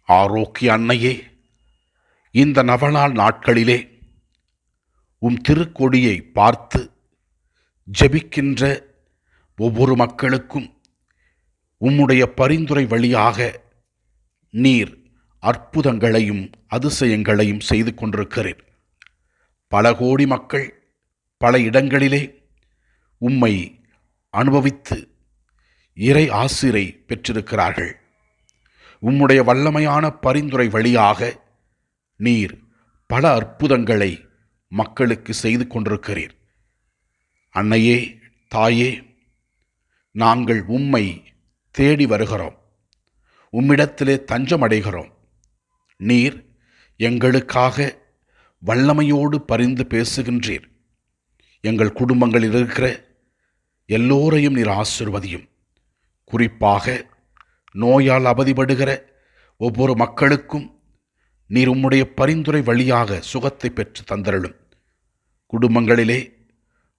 ஆரோக்கிய அன்னையே, இந்த நவநாள் நாட்களிலே திருக்கொடியை பார்த்து ஜெபிக்கின்ற ஒவ்வொரு மக்களுக்கும் உம்முடைய பரிந்துரை வழியாக நீர் அற்புதங்களையும் அதிசயங்களையும் செய்து கொண்டிருக்கிறீர். பல கோடி மக்கள் பல இடங்களிலே உம்மை அனுபவித்து இறை ஆசிரை பெற்றிருக்கிறார்கள். உம்முடைய வல்லமையான பரிந்துரை வழியாக நீர் பல அற்புதங்களை மக்களுக்கு செய்து கொண்டிருக்கிறீர். அன்னையே, தாயே, நாங்கள் உம்மை தேடி வருகிறோம், உம்மிடத்திலே தஞ்சமடைகிறோம். நீர் எங்களுக்காக வல்லமையோடு பரிந்து பேசுகின்றீர். எங்கள் குடும்பங்களில் இருக்கிற எல்லோரையும் நீர் ஆசீர்வதியும். குறிப்பாக நோயால் அவதிப்படுகிற ஒவ்வொரு மக்களுக்கும் நீர் உம்முடைய பரிந்துரை வழியாக சுகத்தை பெற்று தந்தருளும். குடும்பங்களிலே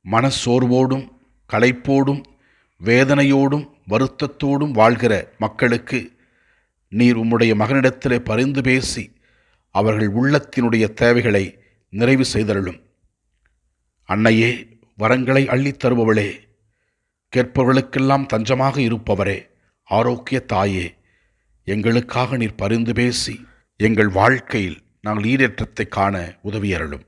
மனச்சோர்வோடும் களைப்போடும் வேதனையோடும் வருத்தத்தோடும் வாழ்கிற மக்களுக்கு நீர் உம்முடைய மகனிடத்திலே பரிந்து பேசி அவர்கள் உள்ளத்தினுடைய தேவைகளை நிறைவு செய்தருளும். அன்னையே, வரங்களை அள்ளித் தருபவளே, கேட்பவர்களுக்கெல்லாம் தஞ்சமாக இருப்பவரே, ஆரோக்கிய தாயே, எங்களுக்காக நீர் பரிந்து பேசி எங்கள் வாழ்க்கையில் நாங்கள் ஈடேற்றத்தை காண உதவியருளும்.